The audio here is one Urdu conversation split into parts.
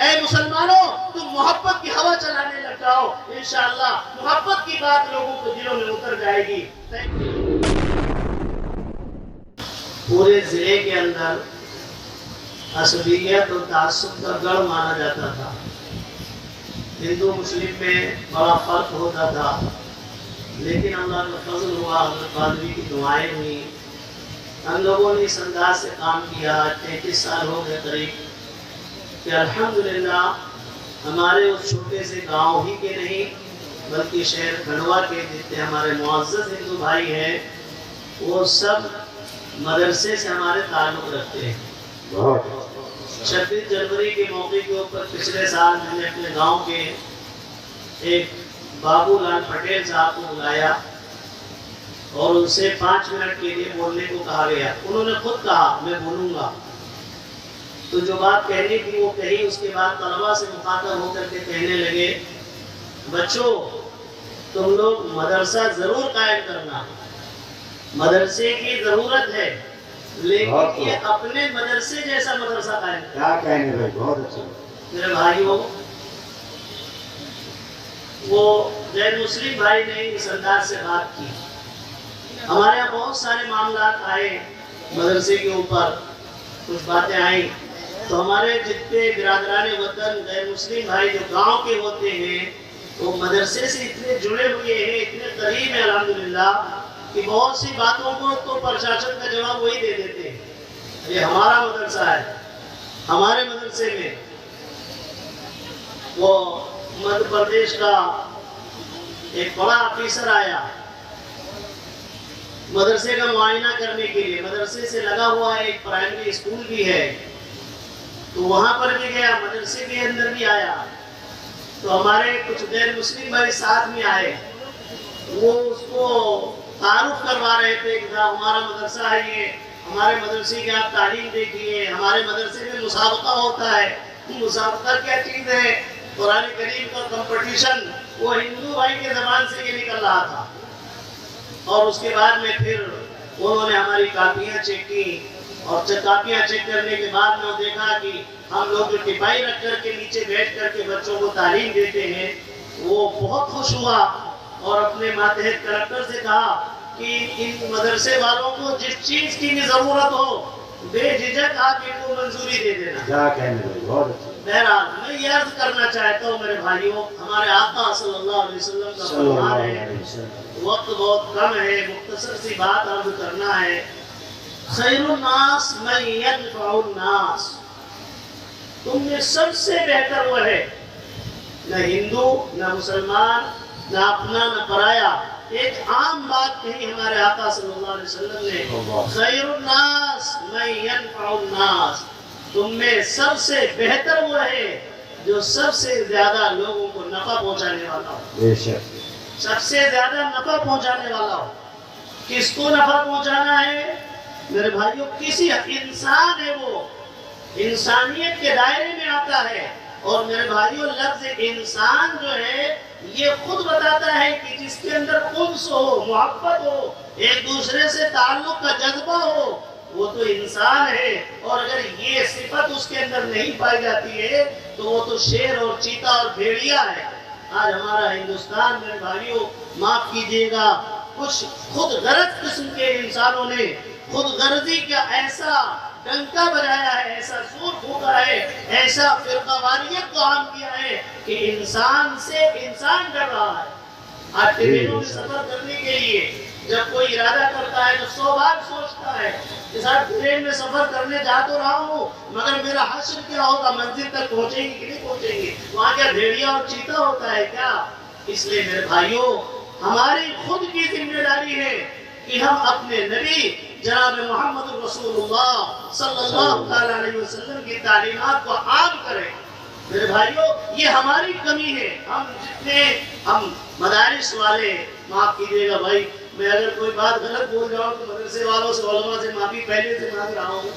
اے مسلمانوں تم محبت کی ہوا چلانے لگ جاؤ، انشاءاللہ محبت کی بات لوگوں کے دلوں میں اتر جائے گی۔ پورے ضلع کے اندر عصبیت اور تعصب کا گڑھ مانا جاتا تھا، ہندو مسلم میں بڑا فرق ہوتا تھا، لیکن اللہ کا فضل ہوا، حضرت بادری کی دعائیں ہوئی، ہم لوگوں نے اس انداز سے کام کیا۔ 33 سال ہو گئے قریب کہ الحمدللہ ہمارے اس چھوٹے سے گاؤں ہی کے نہیں بلکہ شہر کھنڈوا کے جتنے ہمارے معزز ہندو بھائی ہیں وہ سب مدرسے سے ہمارے تعلق رکھتے ہیں۔ 26 جنوری کے موقع کے اوپر پچھلے سال میں نے اپنے گاؤں کے ایک بابو لال پٹیل صاحب کو بلایا اور ان سے 5 منٹ کے لیے بولنے کو کہا گیا۔ انہوں نے خود کہا میں بولوں گا، تو جو بات کہنی تھی وہ کہی۔ اس کے بعد طلبہ سے مخاطب ہو کر کے کہنے لگے بچوں تم لوگ مدرسہ ضرور قائم کرنا، مدرسے کی ضرورت ہے، لیکن یہ اپنے مدرسے جیسا مدرسہ قائم کرنا۔ کیا کہنے بھائی، بہت اچھا۔ میرے بھائیوں وہ غیر مسلم بھائی نے اس انداز سے بات کی۔ ہمارے یہاں بہت سارے معاملات آئے مدرسے کے اوپر، کچھ باتیں آئیں تو ہمارے جتنے برادران وطن غیر مسلم بھائی جو گاؤں کے ہوتے ہیں وہ مدرسے سے اتنے جڑے ہوئے ہیں، اتنے قریب ہیں الحمدللہ کہ بہت سی باتوں کو تو پرشاسن کا جواب وہی دے دیتے ہیں۔ یہ ہمارا مدرسہ ہے، ہمارے مدرسے میں وہ مدھیہ پردیش کا ایک بڑا آفیسر آیا مدرسے کا معائنہ کرنے کے لیے۔ مدرسے سے لگا ہوا ایک پرائمری اسکول بھی ہے تو وہاں پر بھی گیا، مدرسے کے اندر بھی آیا تو ہمارے کچھ غیر مسلم بھائی ساتھ میں آئے، وہ اس کو تعارف کروا رہے تھے کہ ہمارا مدرسہ ہے، یہ ہمارے مدرسے کی آپ تعلیم دیکھیے، ہمارے مدرسے میں مسابقہ ہوتا ہے۔ مسابقہ کیا چیز ہے؟ قرآن کریم کا کمپٹیشن، وہ ہندو بھائی کے زبان سے یہ نکل رہا تھا۔ اور اس کے بعد میں پھر انہوں نے ہماری کاپیاں چیک کی اور کاپیاں چیک کرنے کے بعد میں دیکھا کہ ہم لوگ جو ٹپائی رکھ کر کے نیچے بیٹھ کر کے بچوں کو تعلیم دیتے ہیں، وہ بہت خوش ہوا اور اپنے ماتحت کلکٹر سے کہا کہ ان مدرسے والوں کو جس چیز کی بھی ضرورت ہو بے جھجک آپ ان کو منظوری دے دینا۔ کیا کہنے بھائی، بہت اچھا۔ بہرحال میں یہ عرض کرنا چاہتا ہوں میرے بھائیوں، ہمارے آقا صلی اللہ علیہ وسلم کا فرمان ہے، وقت بہت کم ہے، مختصر سی بات عرض کرنا ہے۔ خیر الناس من ينفع الناس، تم میں سب سے بہتر وہ ہے، نہ ہندو نہ مسلمان نہ اپنا نہ پرایا، ایک عام بات کہی ہمارے آقا صلی اللہ علیہ وسلم نے، خیر الناس من ينفع الناس، تم میں سب سے بہتر وہ ہے جو سب سے زیادہ لوگوں کو نفع پہنچانے والا ہو۔ بے شک، سب سے زیادہ نفع پہنچانے والا ہو۔ کس کو نفع پہنچانا ہے میرے بھائیوں؟ کسی انسان ہے، وہ انسانیت کے دائرے میں آتا ہے۔ اور میرے بھائیوں لفظ انسان جو ہے یہ خود بتاتا ہے کہ جس کے اندر انس ہو، محبت ہو، ایک دوسرے سے تعلق کا جذبہ ہو، وہ تو انسان ہے۔ اور اگر یہ صفت اس کے اندر نہیں پائی جاتی ہے تو وہ تو شیر اور چیتا اور بھیڑیا ہے۔ آج ہمارا ہندوستان میرے بھائیوں معاف کیجیے گا، کچھ خود غرض قسم کے انسانوں نے خود غرضی کا ایسا ڈنکا بجایا ہے، ایسا سور پھونکا ہے، ایسا فرقہ واریت کو عام کیا ہے کہ انسان سے انسان ڈر رہا ہے۔ آج ٹرینوں میں سفر کرنے کے لیے جب کوئی ارادہ کرتا ہے تو 100 بار سوچتا ہے کہ صاحب ٹرین میں سفر کرنے جا تو رہا ہوں مگر میرا حشر کیا ہوگا، منزل تک پہنچیں گے کہ نہیں پہنچیں گے، وہاں کیا بھیڑیا اور چیتا ہوتا ہے کیا؟ اس لیے میرے بھائیوں ہماری خود کی ذمہ داری ہے کہ ہم اپنے نبی جناب محمد رسول اللہ صلی اللہ علیہ وسلم کی تعلیمات کو عام کریں۔ میرے بھائیوں یہ ہماری کمی ہے، ہم مدارس والے، معاف کیجیے گا بھائی میں اگر کوئی بات غلط بول جاؤں تو مدرسے والوں سے علماء سے معافی پہلے سے مانگ رہا ہوں۔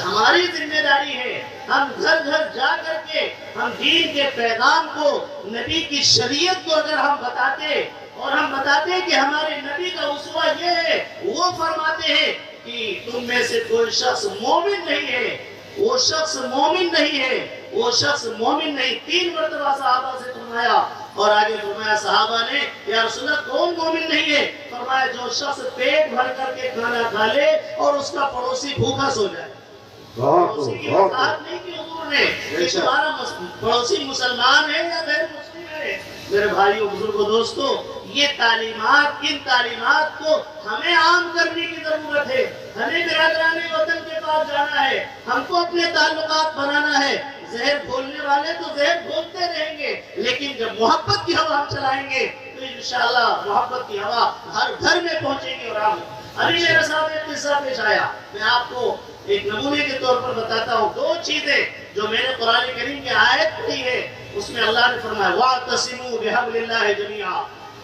ہماری ذمہ داری ہے ہم گھر گھر جا کر کے ہم دین کے پیغام کو، نبی کی شریعت کو اگر ہم بتاتے اور ہم بتاتے کہ ہمارے نبی کا اسوہ یہ ہے، وہ فرماتے ہیں کہ تم میں سے کوئی شخص مومن نہیں ہے، وہ شخص مومن نہیں ہے وہ شخص مومن نہیں. 3 مرتبہ صحابہ سے فرمایا اور آگے فرمایا صحابہ نے یا رسول اللہ کون مومن نہیں ہے؟ فرمایا جو شخص پیٹ بھر کر کے کھانا کھا لے اور اس کا پڑوسی بھوکا سو جائے. پڑوسی کی وضاحت نہیں کی حضور نے کہ تمہارا پڑوسی مسلمان ہے یا غیر مسلم ہے. میرے بھائیوں بزرگوں دوستو، یہ تعلیمات، ان تعلیمات کو ہمیں عام کرنے کی ضرورت ہے. ہمیں برادران وطن کے پاس جانا ہے، ہم کو اپنے تعلقات بنانا ہے. زہر گھولنے والے تو زہر گھولتے رہیں گے، لیکن جب محبت کی ہوا ہم چلائیں گے تو انشاءاللہ محبت کی ہوا ہر گھر میں پہنچے گی. اور ابھی میرے ساتھ ایک قصہ پیش آیا، میں آپ کو ایک نمونے کے طور پر بتاتا ہوں. 2 چیزیں جو میں نے قرآن کریم کی آیت پڑھی ہے، اس میں اللہ نے فرمایا وَاعْتَصِمُوا بِحَبْلِ اللَّهِ جَمِيعًا.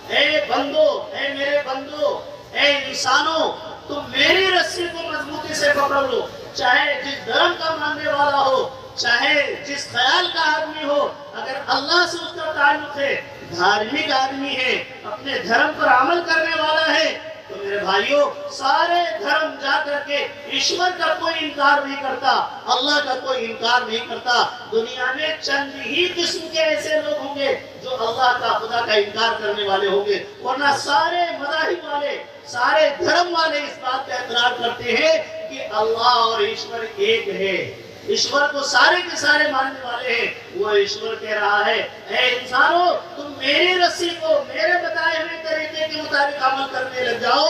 اے بندو، اے میرے بندو، اے انسانوں، تم میری رسی کو مضبوطی سے پکڑ لو. چاہے جس دھرم کا ماننے والا ہو، چاہے جس خیال کا آدمی ہو، اگر اللہ سے اس کا تعلق ہے، دھارمک آدمی ہے، اپنے دھرم پر عمل کرنے والا ہے، تو میرے بھائیوں سارے دھرم جا کر کے ایشور کا کوئی انکار نہیں کرتا، اللہ کا کوئی انکار نہیں کرتا. دنیا میں چند ہی قسم کے ایسے لوگ ہوں گے جو اللہ کا، خدا کا انکار کرنے والے ہوں گے، ورنہ سارے مذاہب والے، سارے دھرم والے اس بات کا اقرار کرتے ہیں کہ اللہ اور ایشور ایک ہے. ایشور کو سارے کے سارے ماننے والے ہیں. وہ ایشور کہہ رہا ہے اے انسانوں، تم میری رسی کو میرے بتائے ہوئے طریقے کے مطابق عمل کرنے لگ جاؤ.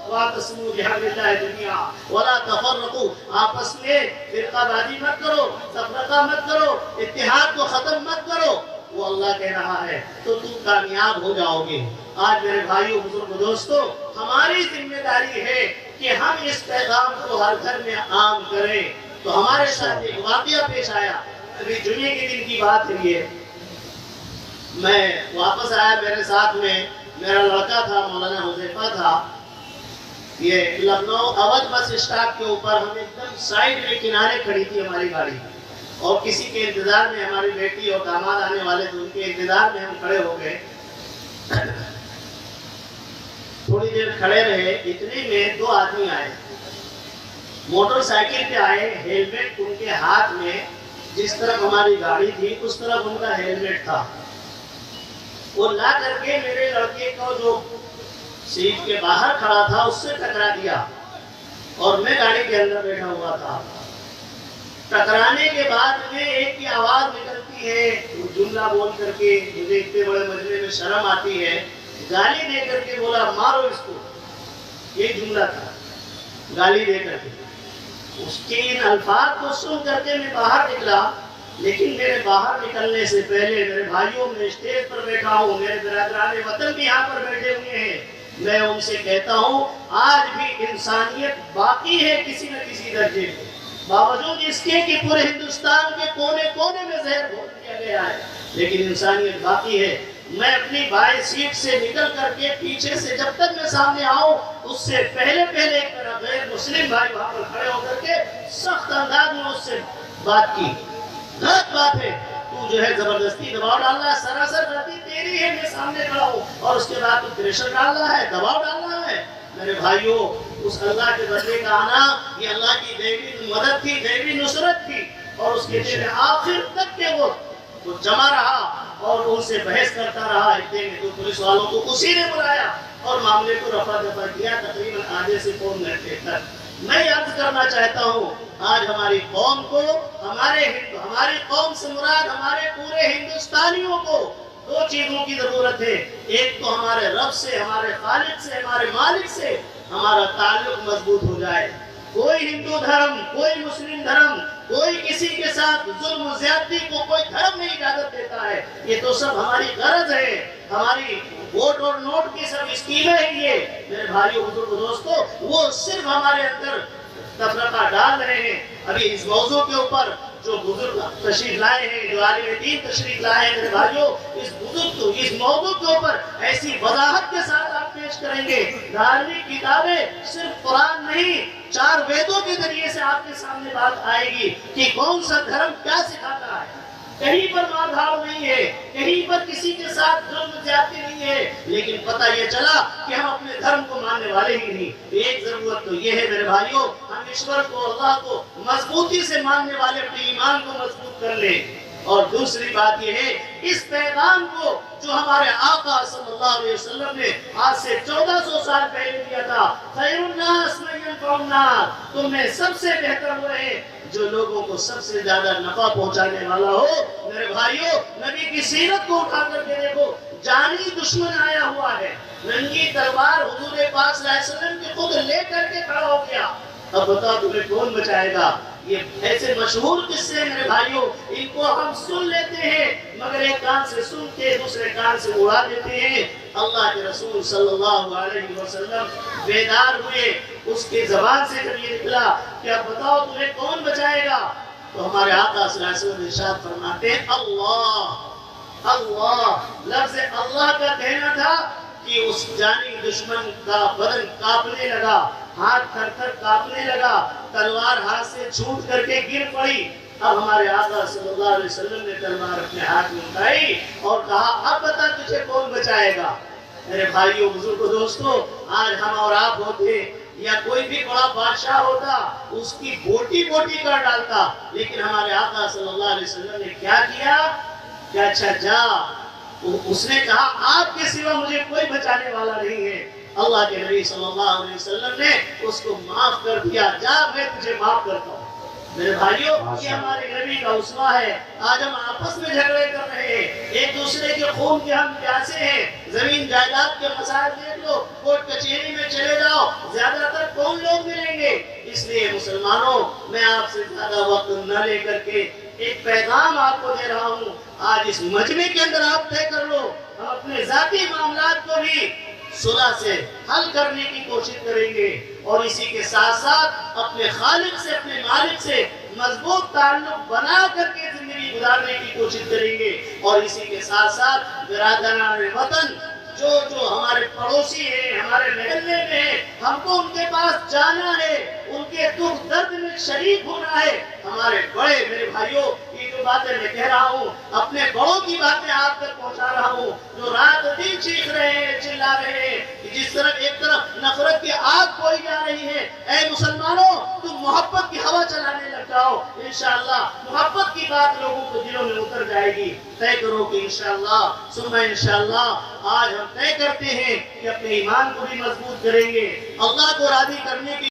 وَاعْتَصِمُوا بِحَبْلِ اللَّهِ جَمِيعًا وَلَا تَفَرَّقُوا. آپس میں فرقہ بازی مت کرو، تفرقہ مت کرو، اتحاد کو ختم مت کرو. وہ اللہ کہہ رہا ہے تو تم کامیاب ہو جاؤ گے. آج میرے بھائیوں بزرگ دوستو، ہماری ذمہ داری ہے کہ ہم اس پیغام کو ہر گھر میں عام کریں. تو ہمارے ساتھ ایک واقعہ پیش آیا. ابھی جمعے کے دن کی بات ہے. یہ میں واپس آیا، میرے ساتھ میں میرا لڑکا تھا، مولانا حذیفہ تھا. یہ لکھنؤ اودھ بس اسٹاپ کے اوپر ہم ایک دم سائیڈ میں کنارے کھڑی تھی ہماری گاڑی، اور کسی کے انتظار میں ہماری بیٹی اور داماد آنے والے تھے، ان کے انتظار میں ہم کھڑے ہو گئے. تھوڑی دیر کھڑے رہے، اتنے میں 2 آدمی آئے، موٹر سائیکل پہ آئے، ہیلمٹ ان کے ہاتھ میں، جس طرف ہماری گاڑی تھی اس طرف ان کا ہیلمٹ تھا. وہ لا کر کے میرے لڑکے کو جو سیٹ کے باہر کھڑا تھا اس سے ٹکرا دیا، اور میں گاڑی کے اندر بیٹھا ہوا تھا. ٹکرانے کے بعد میں ایک کی آواز نکلتی ہے، وہ جملہ بول کر کے، مجھے اتنے بڑے مجمع میں شرم آتی ہے، گالی دے کر کے بولا مارو اس کو. یہ جملہ تھا، گالی دے کر کے. اس کے ان الفاظ کو سن کر کے میں باہر نکلا، لیکن میرے باہر نکلنے سے پہلے میرے بھائیوں، میں اسٹیج پر بیٹھا ہوں، میرے برادران وطن بھی یہاں پر بیٹھے ہوئے ہیں، میں ان سے کہتا ہوں آج بھی انسانیت باقی ہے کسی نہ کسی درجے میں، باوجود اس کے کہ پورے ہندوستان کے کونے کونے میں زہر گھول دیا گیا ہے، لیکن انسانیت باقی ہے. میں اپنی بائیں سیٹ سے نکل کر کے پیچھے سے جب تک میں سامنے آؤں، اس سے پہلے ایک میرا غیر مسلم بھائی وہاں پر کھڑے ہو کر کے سخت انداز میں اس سے بات کی. غلط بات ہے، تو جو ہے زبردستی دباؤ ڈال رہا ہے، سراسر غلطی تیری ہے، میں سامنے کھڑا ہوں، اور اس کے بعد تو پریشر ڈال رہا ہے، دباؤ ڈال رہا ہے. میرے بھائیوں، اس اللہ کے بندے کا آنا یہ اللہ کی دیوی مدد تھی، دیوی نصرت تھی، اور اس کے دل آخر تک کے وہ جمع رہا اور ان سے بحث کرتا رہا. اتنے میں 2 پولیس والوں کو اسی نے بلایا اور معاملے کو رفع دفع کیا تقریباً آدھے سے پون گھنٹے تک. میں عرض کرنا چاہتا ہوں آج ہماری قوم کو، ہماری قوم سے مراد ہمارے پورے ہندوستانیوں کو 2 چیزوں کی ضرورت ہے. ایک تو ہمارے رب سے، ہمارے خالق سے، ہمارے مالک سے ہمارا تعلق مضبوط ہو جائے. کوئی ہندو دھرم، کوئی مسلم دھرم، کوئی کسی کے ساتھ ظلم و زیادتی کو کوئی دھرم نہیں اجازت دیتا ہے. یہ تو سب ہماری غرض ہے، ہماری ووٹ اور نوٹ کی سب اسکیمیں ہیں. یہ میرے بھائیوں بزرگ دوستو، وہ صرف ہمارے اندر تفرقہ ڈال رہے ہیں. ابھی اس موضوع کے اوپر جو بزرگ تشریف لائے ہیں، جو عالم دین تشریف لائے ہیں، میرے بھائیوں اس موضوع کے اوپر ایسی وضاحت کے ساتھ آپ پیش کریں گے. دھارمک کتابیں صرف قرآن نہیں، 4 ویدوں کے ذریعے سے آپ کے سامنے بات آئے گی کہ کون سا دھرم کیا سکھاتا ہے، کہیں پر مار دھاڑ نہیں ہے، کہیں پر کسی کے ساتھ ظلم زیادتی نہیں ہے، لیکن پتہ یہ چلا کہ ہم اپنے دھرم کو ماننے والے ہی نہیں۔ ایک ضرورت تو یہ ہے میرے بھائیوں، ہم ایشور کو، اللہ کو مضبوطی سے ماننے والے اپنے ایمان کو مضبوط کر لیں۔ اور دوسری بات یہ ہے، اس پیغام کو جو ہمارے آقا صلی اللہ علیہ وسلم نے آج سے 1400 سال پہلے دیا تھا، خیر الناس من ينفع الناس، تم میں سب سے بہتر وہ ہے جو لوگوں کو سب سے زیادہ نفع پہنچانے والا ہو۔ میرے بھائیوں، نبی کی سیرت کو اٹھا کر کے دیکھو، جانی دشمن آیا ہوا ہے، ننگی تلوار حضور پاک صلی اللہ علیہ وسلم کی خود لے کر کے کھڑا ہو گیا، اب بتاؤ تمہیں کون بچائے گا؟ یہ ایسے مشہور قصے ہیں میرے بھائیوں، ان کو ہم سن لیتے ہیں مگر ایک کان سے سن کے دوسرے کان سے اڑا دیتے ہیں۔ اللہ کے رسول صلی اللہ علیہ وسلم بیدار ہوئے، اس کی زبان سے جب یہ نکلا کہ اب بتاؤ تمہیں کون بچائے گا، تو ہمارے آقا صلی اللہ علیہ وسلم ارشاد فرماتے ہیں اللہ اللہ۔ لفظ اللہ کا کہنا تھا کہ اس جانی دشمن کا بدن کانپنے لگا، ہاتھ تھر تھر کانپنے لگا، تلوار ہاتھ سے چھوٹ کر کے گر پڑی۔ اب ہمارے آقا صلی اللہ علیہ وسلم نے تلوار اپنے ہاتھ میں اٹھائی اور کہا اب بتا تجھے کون بچائے گا۔ میرے بھائیوں، بزرگوں، دوستوں، آج ہم اور آپ ہوتے یا کوئی بھی بڑا بادشاہ ہوتا، اس کی بوٹی بوٹی کر ڈالتا، لیکن ہمارے آقا صلی اللہ علیہ وسلم نے کیا کیا کہ اچھا جا، اس نے کہا آپ کے سوا مجھے کوئی بچانے والا نہیں ہے۔ اللہ کے نبی صلی اللہ علیہ وسلم نے اس کو معاف کر دیا، جا میں تجھے معاف کرتا ہوں۔ میرے بھائیوں، یہ ہمارے نبی کا اسوہ ہے۔ آج ہم آپس میں جھگڑے کر رہے ہیں، ایک دوسرے کے خون کے ہم پیاسے ہیں، زمین جائیداد کے مسائل دیکھ لو، کورٹ کچہری میں چلے جاؤ، زیادہ تر کون لوگ ملیں گے؟ اس لیے مسلمانوں، میں آپ سے زیادہ وقت نہ لے کر کے ایک پیغام آپ کو دے رہا ہوں، آج اس مجمع کے اندر آپ طے کر لو، ہم اپنے ذاتی معاملات کو بھی صلح سے حل کرنے کی کوشش کریں گے، اور اسی کے ساتھ ساتھ اپنے خالق سے، اپنے مالک سے مضبوط تعلق بنا کر کے زندگی گزارنے کی کوشش کریں گے، اور اسی کے ساتھ ساتھ برادران وطن جو ہمارے پڑوسی ہیں، ہمارے محلے میں ہیں، ہم کو ان کے پاس جانا ہے، ان کے دکھ درد میں شریک ہونا ہے۔ ہمارے بڑے، میرے بھائیوں، یہ جو باتیں میں کہہ رہا ہوں، اپنے بڑوں کی باتیں آپ تک پہنچا رہا ہوں، جو رات دن چیخ رہے ہیں، چلا رہے ہیں، جس طرف ایک طرف نفرت کی آگ کھوئی جا رہی ہے، اے مسلمانوں، تم محبت کی ہوا چلانے لگ جاؤ، انشاءاللہ محبت کی بات لوگوں کو دلوں میں اتر جائے گی۔ طے کرو کہ انشاءاللہ ثم انشاءاللہ آج ہم طے کرتے ہیں کہ اپنے ایمان کو بھی مضبوط کریں گے، اللہ کو راضی کرنے کی